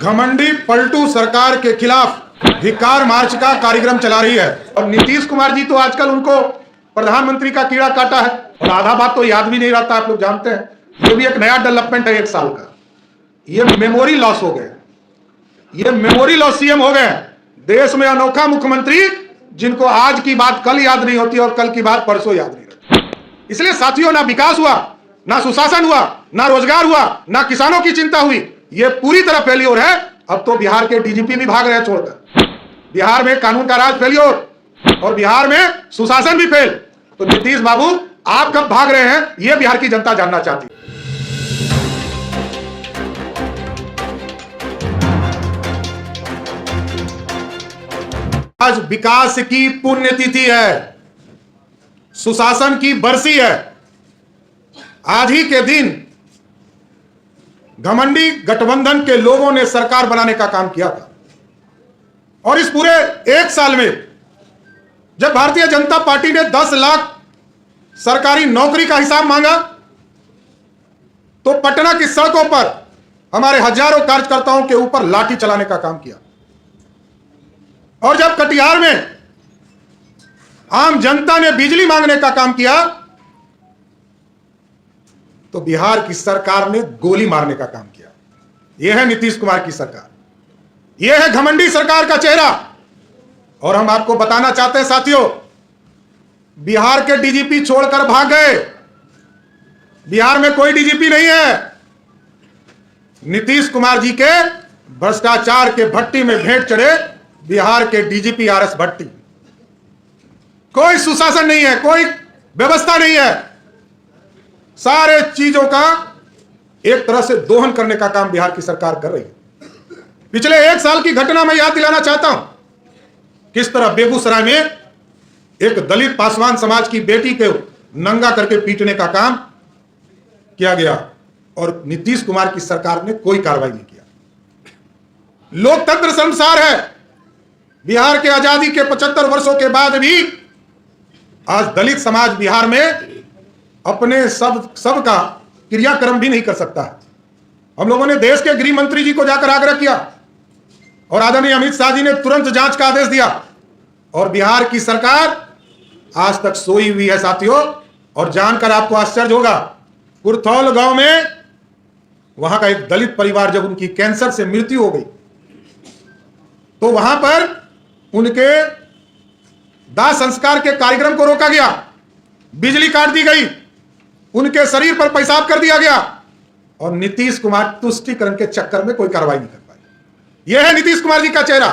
घमंडी पलटू सरकार के खिलाफ धिक्कार मार्च का कार्यक्रम चला रही है। और नीतीश कुमार जी तो आजकल उनको प्रधानमंत्री का कीड़ा काटा है और आधा बात तो याद भी नहीं रहता, आप लोग जानते हैं। ये भी एक नया डेवलपमेंट है 1 साल का। ये मेमोरी लॉस हो गए, ये मेमोरी लॉस सीएम हो गए। देश में अनोखा मुख्यमंत्री जिनको आज की बात कल याद नहीं होती और कल की बात परसों याद नहीं रहती। इसलिए साथियों, ना विकास हुआ, ना सुशासन हुआ, ना रोजगार हुआ, ना किसानों की चिंता हुई। ये पूरी तरह फेलियोर है। अब तो बिहार के डीजीपी भी भाग रहे हैं छोड़कर। बिहार में कानून का राज फेलियोर और बिहार में सुशासन भी फेल। तो नीतीश बाबू, आप कब भाग रहे हैं, ये बिहार की जनता जानना चाहती है। आज विकास की पुण्यतिथि है, सुशासन की बरसी है। आज ही के दिन घमंडी गठबंधन के लोगों ने सरकार बनाने का काम किया था और इस पूरे 1 साल में जब भारतीय जनता पार्टी ने 10 लाख सरकारी नौकरी का हिसाब मांगा तो पटना की सड़कों पर हमारे हजारों कार्यकर्ताओं के ऊपर लाठी चलाने का काम किया। और जब कटिहार में आम जनता ने बिजली मांगने का काम किया तो बिहार की सरकार ने गोली मारने का काम किया। यह है नीतीश कुमार की सरकार, यह है घमंडी सरकार का चेहरा। और हम आपको बताना चाहते हैं साथियों, बिहार के डीजीपी छोड़कर भाग गए। बिहार में कोई डीजीपी नहीं है। नीतीश कुमार जी के भ्रष्टाचार के भट्टी में भेंट चढ़े बिहार के डीजीपी आरएस भट्टी। कोई सुशासन नहीं है, कोई व्यवस्था नहीं है। सारे चीजों का एक तरह से दोहन करने का काम बिहार की सरकार कर रही है। पिछले 1 साल की घटना मैं याद दिलाना चाहता हूं। किस तरह बेगूसराय में एक दलित पासवान समाज की बेटी को नंगा करके पीटने का काम किया गया और नीतीश कुमार की सरकार ने कोई कार्रवाई नहीं किया। लोकतंत्र शर्मसार है। बिहार के आजादी के 75 वर्षों के बाद भी आज दलित समाज बिहार में अपने सब का क्रियाक्रम भी नहीं कर सकता है। हम लोगों ने देश के गृह मंत्री जी को जाकर आग्रह किया और आदरणीय अमित शाह जी ने तुरंत जांच का आदेश दिया और बिहार की सरकार आज तक सोई हुई है साथियों। और जानकर आपको आश्चर्य होगा, कुरथौल गांव में वहां का एक दलित परिवार जब उनकी कैंसर से मृत्यु हो गई तो वहां पर उनके दाह संस्कार के कार्यक्रम को रोका गया, बिजली काट दी गई, उनके शरीर पर पेशाब कर दिया गया और नीतीश कुमार तुष्टीकरण के चक्कर में कोई कार्रवाई नहीं कर पाई। यह है नीतीश कुमार जी का चेहरा।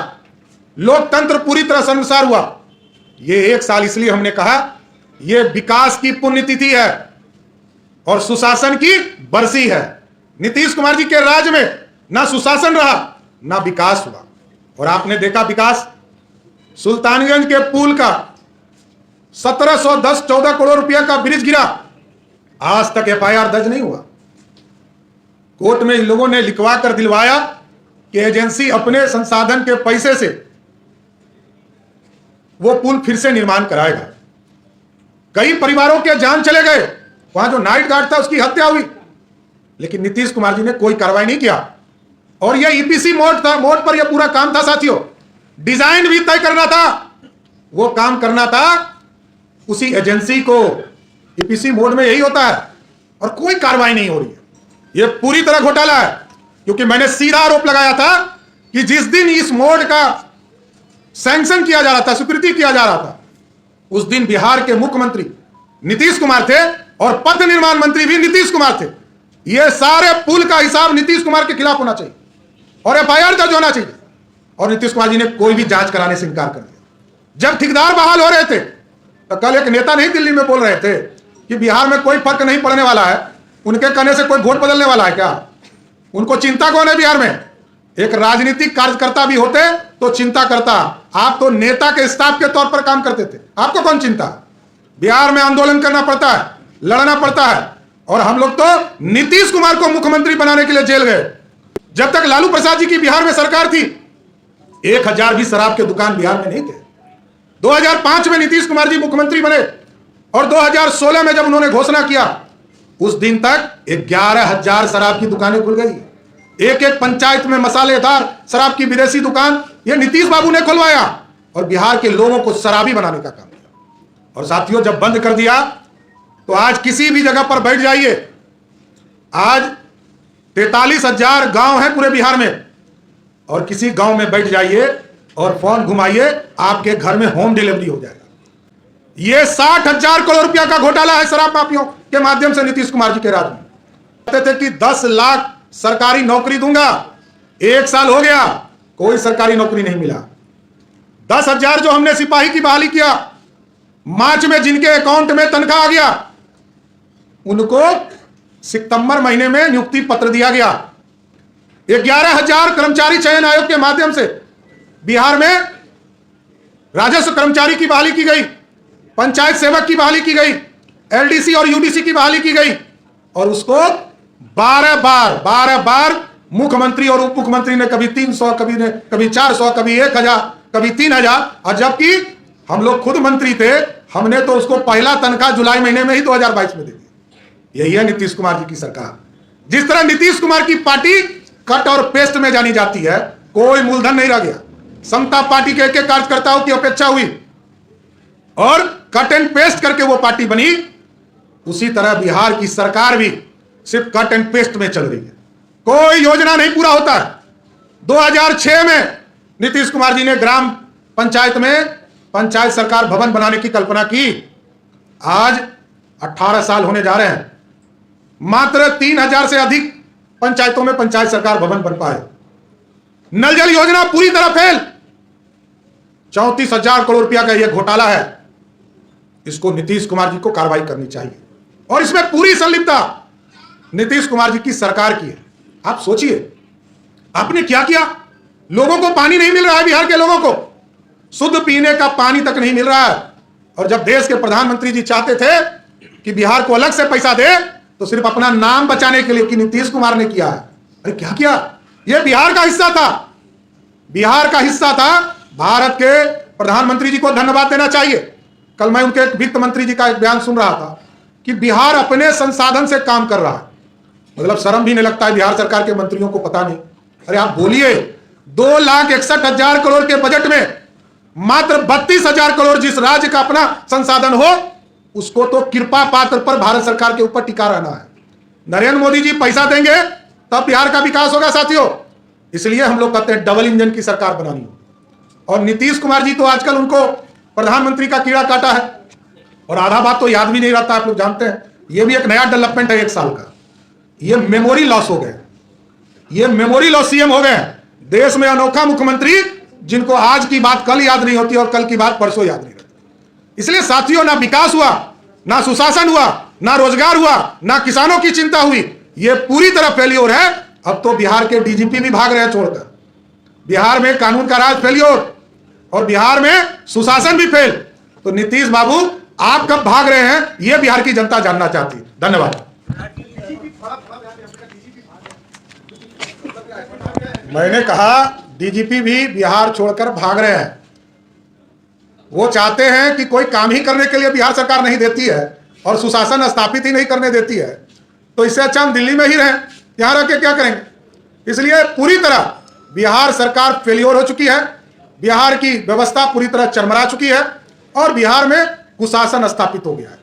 लोकतंत्र पूरी तरह शर्मसार हुआ। यह 1 साल इसलिए हमने कहा यह विकास की पुण्यतिथि है और सुशासन की बरसी है। नीतीश कुमार जी के राज में ना सुशासन रहा ना विकास हुआ। और आपने देखा विकास, सुल्तानगंज के पुल का 1710-14 करोड़ रुपया का ब्रिज गिरा, आज तक एफआईआर दर्ज नहीं हुआ। कोर्ट में इन लोगों ने लिखवा कर दिलवाया कि एजेंसी अपने संसाधन के पैसे से वो पुल फिर से निर्माण कराएगा। कई परिवारों के जान चले गए, वहां जो नाइट गार्ड था उसकी हत्या हुई, लेकिन नीतीश कुमार जी ने कोई कार्रवाई नहीं किया। और यह ईपीसी मोड था, मोड पर यह पूरा काम था साथियों। डिजाइन भी तय करना था, वो काम करना था उसी एजेंसी को। ईपीसी मोड में यही होता है और कोई कार्रवाई नहीं हो रही है। यह पूरी तरह घोटाला है, क्योंकि मैंने सीधा आरोप लगाया था कि जिस दिन इस मोड का सैंक्शन किया जा रहा था, स्वीकृति किया जा रहा था, उस दिन बिहार के मुख्यमंत्री नीतीश कुमार थे और पथ निर्माण मंत्री भी नीतीश कुमार थे। यह सारे पुल का हिसाब नीतीश कुमार के खिलाफ होना चाहिए और एफआईआर दर्ज होना चाहिए। और नीतीश कुमार जी ने कोई भी जांच कराने से इंकार कर दिया। जब ठेकेदार बहाल हो रहे थे तो कल एक नेता नहीं दिल्ली में बोल रहे थे कि बिहार में कोई फर्क नहीं पड़ने वाला है, उनके कहने से कोई वोट बदलने वाला है क्या? उनको चिंता कौन है बिहार में? एक राजनीतिक कार्यकर्ता भी होते तो चिंता करता। आप तो नेता के स्टाफ के तौर पर काम करते थे, आपको कौन चिंता? बिहार में आंदोलन करना पड़ता है, लड़ना पड़ता है। और हम लोग तो नीतीश कुमार को मुख्यमंत्री बनाने के लिए जेल गए। जब तक लालू प्रसाद जी की बिहार में सरकार थी 1000 भी शराब के दुकान बिहार में नहीं थे। 2005 में नीतीश कुमार जी मुख्यमंत्री बने और 2016 में जब उन्होंने घोषणा किया उस दिन तक 11,000 शराब की दुकानें खुल गई। एक एक पंचायत में मसालेदार शराब की विदेशी दुकान ये नीतीश बाबू ने खुलवाया और बिहार के लोगों को शराबी बनाने का काम किया। और साथियों, जब बंद कर दिया तो आज किसी भी जगह पर बैठ जाइए, आज 43,000 गांव हैं पूरे बिहार में, और किसी गांव में बैठ जाइए और फोन घुमाइए, आपके घर में होम डिलीवरी हो जाएगा। ये 60,000 करोड़ रुपया का घोटाला है शराब माफियों के माध्यम से नीतीश कुमार जी के राज में। कहते थे कि 10 लाख सरकारी नौकरी दूंगा, 1 साल हो गया, कोई सरकारी नौकरी नहीं मिला। 10,000 जो हमने सिपाही की बहाली किया, मार्च में जिनके अकाउंट में तनख्वाह आ गया, उनको सितंबर महीने में नियुक्ति पत्र दिया गया। 11,000 कर्मचारी चयन आयोग के माध्यम से बिहार में राजस्व कर्मचारी की बहाली की गई, पंचायत सेवक की बहाली की गई, एलडीसी और यूडीसी की बहाली की गई, और उसको 12 बार मुख्यमंत्री और उप मुख्यमंत्री ने कभी 300, कभी 400, कभी 1,000, कभी 3,000, और जबकि हम लोग खुद मंत्री थे, हमने तो उसको पहला तनख्वाह जुलाई महीने में ही 2022 में दे दी। यही है नीतीश कुमार जी की सरकार। जिस तरह नीतीश कुमार की पार्टी कट और पेस्ट में जानी जाती है, कोई मूलधन नहीं रह गया। समता पार्टी के एक कार्यकर्ताओं की अपेक्षा हुई और कट एंड पेस्ट करके वो पार्टी बनी। उसी तरह बिहार की सरकार भी सिर्फ कट एंड पेस्ट में चल रही है, कोई योजना नहीं पूरा होता है। 2006 में नीतीश कुमार जी ने ग्राम पंचायत में पंचायत सरकार भवन बनाने की कल्पना की। आज 18 साल होने जा रहे हैं, मात्र 3,000 से अधिक पंचायतों में पंचायत सरकार भवन बन पाए। नल जल योजना पूरी तरह फेल। 34,000 करोड़ रुपया का यह घोटाला है। इसको नीतीश कुमार जी को कार्रवाई करनी चाहिए और इसमें पूरी संलिप्तता नीतीश कुमार जी की सरकार की है। आप सोचिए, आपने क्या किया? लोगों को पानी नहीं मिल रहा है, बिहार के लोगों को शुद्ध पीने का पानी तक नहीं मिल रहा है। और जब देश के प्रधानमंत्री जी चाहते थे कि बिहार को अलग से पैसा दे, तो सिर्फ अपना नाम बचाने के लिए कि नीतीश कुमार ने किया है। अरे क्या किया? यह बिहार का हिस्सा था, बिहार का हिस्सा था। भारत के प्रधानमंत्री जी को धन्यवाद देना चाहिए। कल मैं उनके एक वित्त मंत्री जी का एक बयान सुन रहा था कि बिहार अपने संसाधन से काम कर रहा है। मतलब शर्म भी नहीं लगता है बिहार सरकार के मंत्रियों को? पता नहीं। अरे आप बोलिए, 2,61,000 करोड़ के बजट में मात्र 32,000 करोड़ जिस राज्य का अपना संसाधन हो, उसको तो कृपा पात्र पर भारत सरकार के ऊपर टिका रहना है। नरेंद्र मोदी जी पैसा देंगे तब बिहार का विकास होगा साथियों। इसलिए हम लोग कहते हैं डबल इंजन की सरकार बनानी हो। और नीतीश कुमार जी तो आजकल उनको प्रधानमंत्री का कीड़ा काटा है और आधा बात तो याद भी नहीं रहता। आप लोग जानते हैं, ये भी एक नया डेवलपमेंट है 1 साल का। ये मेमोरी लॉस हो गए, ये मेमोरी लॉस सीएम हो गए। देश में अनोखा मुख्यमंत्री जिनको आज की बात कल याद नहीं होती और कल की बात परसों याद नहीं रहती। इसलिए साथियों, ना विकास हुआ, ना सुशासन हुआ, ना रोजगार हुआ, ना किसानों की चिंता हुई। ये पूरी तरह फेल्योर है। अब तो बिहार के डीजीपी भी भाग रहे हैं छोड़कर। बिहार में कानून का राज फेल्योर और बिहार में सुशासन भी फेल। तो नीतीश बाबू आप कब भाग रहे हैं, यह बिहार की जनता जानना चाहती है। धन्यवाद। मैंने कहा डीजीपी भी बिहार छोड़कर भाग रहे हैं। वो चाहते हैं कि कोई काम ही करने के लिए बिहार सरकार नहीं देती है और सुशासन स्थापित ही नहीं करने देती है, तो इससे अच्छा हम दिल्ली में ही रहें, यहां रह के क्या करेंगे। इसलिए पूरी तरह बिहार सरकार फेलियर हो चुकी है, बिहार की व्यवस्था पूरी तरह चरमरा चुकी है और बिहार में कुशासन स्थापित हो गया है।